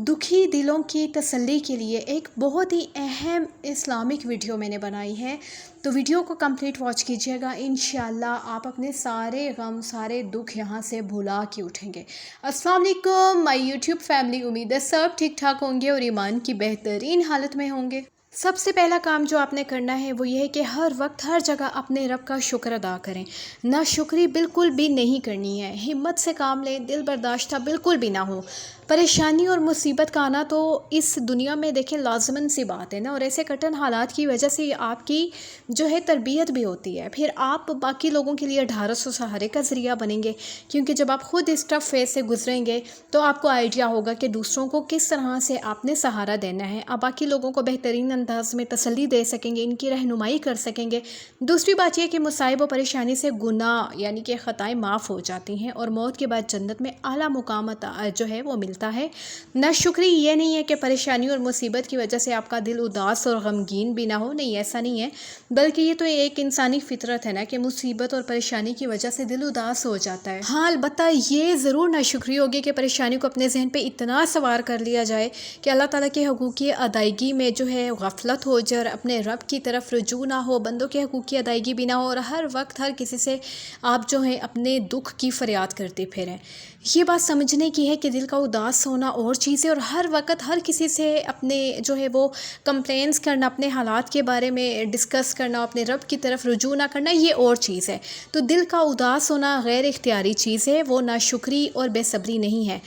دکھی دلوں کی تسلی کے لیے ایک بہت ہی اہم اسلامک ویڈیو میں نے بنائی ہے، تو ویڈیو کو کمپلیٹ واچ کیجیے گا۔ انشاءاللہ آپ اپنے سارے غم سارے دکھ یہاں سے بھلا کے اٹھیں گے۔ السلام علیکم مائی یوٹیوب فیملی، امید ہے سب ٹھیک ٹھاک ہوں گے اور ایمان کی بہترین حالت میں ہوں گے۔ سب سے پہلا کام جو آپ نے کرنا ہے وہ یہ ہے کہ ہر وقت ہر جگہ اپنے رب کا شکر ادا کریں۔ ناشکری بالکل بھی نہیں کرنی ہے، ہمت سے کام لیں، دل برداشتہ بالکل بھی نہ ہو۔ پریشانی اور مصیبت کا آنا تو اس دنیا میں دیکھیں لازماً سی بات ہے نا، اور ایسے کٹھن حالات کی وجہ سے آپ کی جو ہے تربیت بھی ہوتی ہے، پھر آپ باقی لوگوں کے لیے ڈھارس و سہارے کا ذریعہ بنیں گے، کیونکہ جب آپ خود اس ٹف فیز سے گزریں گے تو آپ کو آئیڈیا ہوگا کہ دوسروں کو کس طرح سے آپ نے سہارا دینا ہے۔ آپ باقی لوگوں کو بہترین انداز میں تسلی دے سکیں گے، ان کی رہنمائی کر سکیں گے۔ دوسری بات یہ کہ مصائب و پریشانی سے گناہ یعنی کہ خطائیں معاف ہو جاتی ہیں اور موت کے بعد جنت میں اعلیٰ مقام جو ہے وہ ملتا ہے۔ ناشکری یہ نہیں ہے کہ پریشانی اور مصیبت کی وجہ سے آپ کا دل اداس اور غمگین بھی نہ ہو، نہیں ایسا نہیں ہے، بلکہ یہ تو ایک انسانی فطرت ہے نا کہ مصیبت اور پریشانی کی وجہ سے دل اداس ہو جاتا ہے۔ ہاں البتہ یہ ضرور ناشکری ہوگی کہ پریشانی کو اپنے ذہن پہ اتنا سوار کر لیا جائے کہ اللہ تعالیٰ کے حقوق کی ادائیگی میں جو ہے غفلت ہو جائے اور اپنے رب کی طرف رجوع نہ ہو، بندوں کے حقوق کی ادائیگی بھی نہ ہو اور ہر وقت ہر کسی سے آپ جو ہے اپنے دکھ کی فریاد کرتے پھریں۔ یہ بات سمجھنے کی ہے کہ دل کا اداس ہونا اور چیز ہے اور ہر وقت ہر کسی سے اپنے جو ہے وہ کمپلینس کرنا، اپنے حالات کے بارے میں ڈسکس کرنا، اپنے رب کی طرف رجوع نہ کرنا، یہ اور چیز ہے۔ تو دل کا اداس ہونا غیر اختیاری چیز ہے، وہ ناشکری اور بے صبری نہیں ہے۔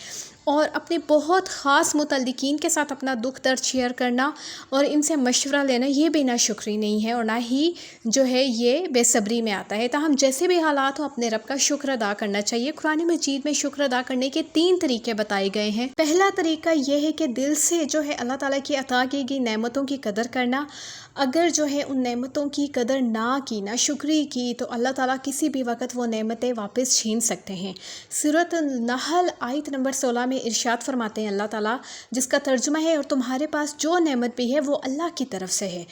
اور اپنے بہت خاص متعلقین کے ساتھ اپنا دکھ درد شیئر کرنا اور ان سے مشورہ لینا یہ بھی ناشکری نہیں ہے اور نہ ہی جو ہے یہ بے صبری میں آتا ہے۔ تاہم جیسے بھی حالات ہوں اپنے رب کا شکر ادا کرنا چاہیے۔ قرآن مجید میں شکر ادا کرنے کے 3 طریقے بتائے گئے ہیں۔ پہلا طریقہ یہ ہے کہ دل سے جو ہے اللہ تعالیٰ کی عطا کی گئی نعمتوں کی قدر کرنا۔ اگر جو ہے ان نعمتوں کی قدر نہ کی، نہ شکری کی، تو اللہ تعالیٰ کسی بھی وقت وہ نعمتیں واپس چھین سکتے ہیں۔ سورۃ النحل آیت نمبر 16 میں ارشاد فرماتے ہیں اللہ تعالیٰ، جس کا ترجمہ ہے اور تمہارے پاس جو نعمت بھی ہے وہ اللہ کی طرف سے ہے۔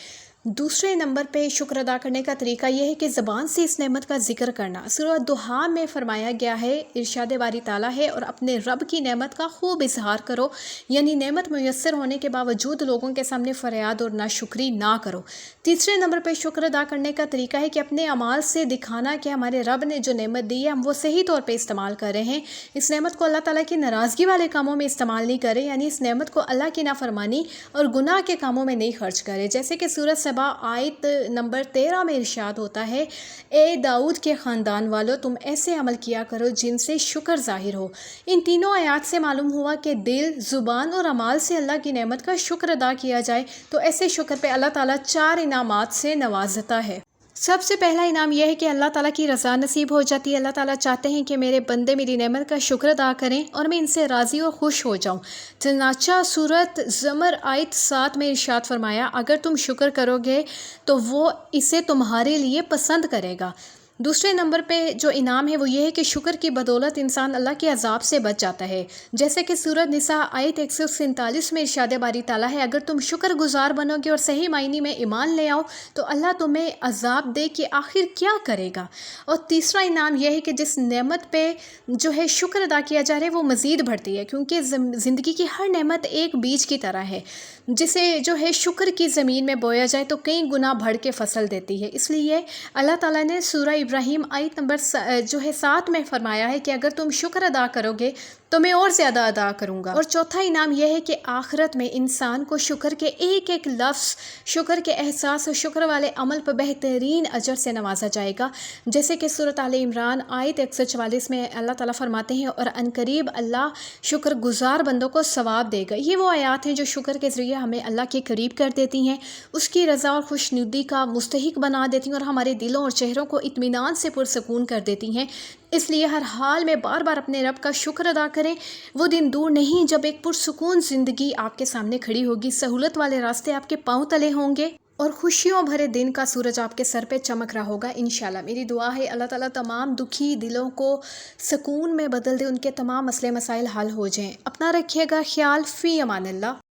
دوسرے نمبر پہ شکر ادا کرنے کا طریقہ یہ ہے کہ زبان سے اس نعمت کا ذکر کرنا۔ سورۃ دہا میں فرمایا گیا ہے، ارشاد باری تعالیٰ ہے، اور اپنے رب کی نعمت کا خوب اظہار کرو، یعنی نعمت میسر ہونے کے باوجود لوگوں کے سامنے فریاد اور ناشکری نہ کرو۔ تیسرے نمبر پہ شکر ادا کرنے کا طریقہ ہے کہ اپنے اعمال سے دکھانا کہ ہمارے رب نے جو نعمت دی ہے ہم وہ صحیح طور پہ استعمال کر رہے ہیں، اس نعمت کو اللہ تعالیٰ کی ناراضگی والے کاموں میں استعمال نہیں کرے، یعنی اس نعمت کو اللہ کی نافرمانی اور گناہ کے کاموں میں نہیں خرچ کرے۔ جیسے کہ سورۃ سبا آیت نمبر 13 میں ارشاد ہوتا ہے، اے داؤد کے خاندان والو، تم ایسے عمل کیا کرو جن سے شکر ظاہر ہو۔ ان تینوں آیات سے معلوم ہوا کہ دل، زبان اور اعمال سے اللہ کی نعمت کا شکر ادا کیا جائے تو ایسے شکر پہ اللہ تعالیٰ 4 انعامات سے نوازتا ہے۔ سب سے پہلا انعام یہ ہے کہ اللہ تعالیٰ کی رضا نصیب ہو جاتی ہے۔ اللہ تعالیٰ چاہتے ہیں کہ میرے بندے میری نعمت کا شکر ادا کریں اور میں ان سے راضی اور خوش ہو جاؤں۔ چنانچہ سورۃ زمر آیت 7 میں ارشاد فرمایا، اگر تم شکر کرو گے تو وہ اسے تمہارے لیے پسند کرے گا۔ دوسرے نمبر پہ جو انعام ہے وہ یہ ہے کہ شکر کی بدولت انسان اللہ کے عذاب سے بچ جاتا ہے۔ جیسے کہ سورۃ نساء آیت 147 میں ارشاد باری تعالیٰ ہے، اگر تم شکر گزار بنو گے اور صحیح معنی میں ایمان لے آؤ تو اللہ تمہیں عذاب دے کہ آخر کیا کرے گا۔ اور تیسرا انعام یہ ہے کہ جس نعمت پہ جو ہے شکر ادا کیا جا رہا ہے وہ مزید بڑھتی ہے، کیونکہ زندگی کی ہر نعمت ایک بیج کی طرح ہے، جسے جو ہے شکر کی زمین میں بویا جائے تو کئی گنا بڑھ کے فصل دیتی ہے۔ اس لیے اللہ تعالیٰ نے سورہ ابراہیم آیت نمبر جو ہے 7 میں فرمایا ہے کہ اگر تم شکر ادا کرو گے تو میں اور زیادہ ادا کروں گا۔ اور چوتھا انعام یہ ہے کہ آخرت میں انسان کو شکر کے ایک ایک لفظ، شکر کے احساس اور شکر والے عمل پر بہترین اجر سے نوازا جائے گا۔ جیسے کہ سورۃ آل عمران آیت 144 میں اللہ تعالیٰ فرماتے ہیں، اور عنقریب اللہ شکر گزار بندوں کو ثواب دے گا۔ یہ وہ آیات ہیں جو شکر کے ذریعے ہمیں اللہ کے قریب کر دیتی ہیں، اس کی رضا اور خوشنودی کا مستحق بنا دیتی ہیں اور ہمارے دلوں اور چہروں کو اطمینان سے پرسکون کر دیتی ہیں۔ اس لیے ہر حال میں بار بار اپنے رب کا شکر ادا کریں۔ وہ دن دور نہیں جب ایک پرسکون زندگی آپ کے سامنے کھڑی ہوگی، سہولت والے راستے آپ کے پاؤں تلے ہوں گے اور خوشیوں بھرے دن کا سورج آپ کے سر پہ چمک رہا ہوگا انشاءاللہ۔ میری دعا ہے اللہ تعالیٰ تمام دکھی دلوں کو سکون میں بدل دے، ان کے تمام مسئلے مسائل حل ہو جائیں۔ اپنا رکھیے گا خیال، فی امان اللہ۔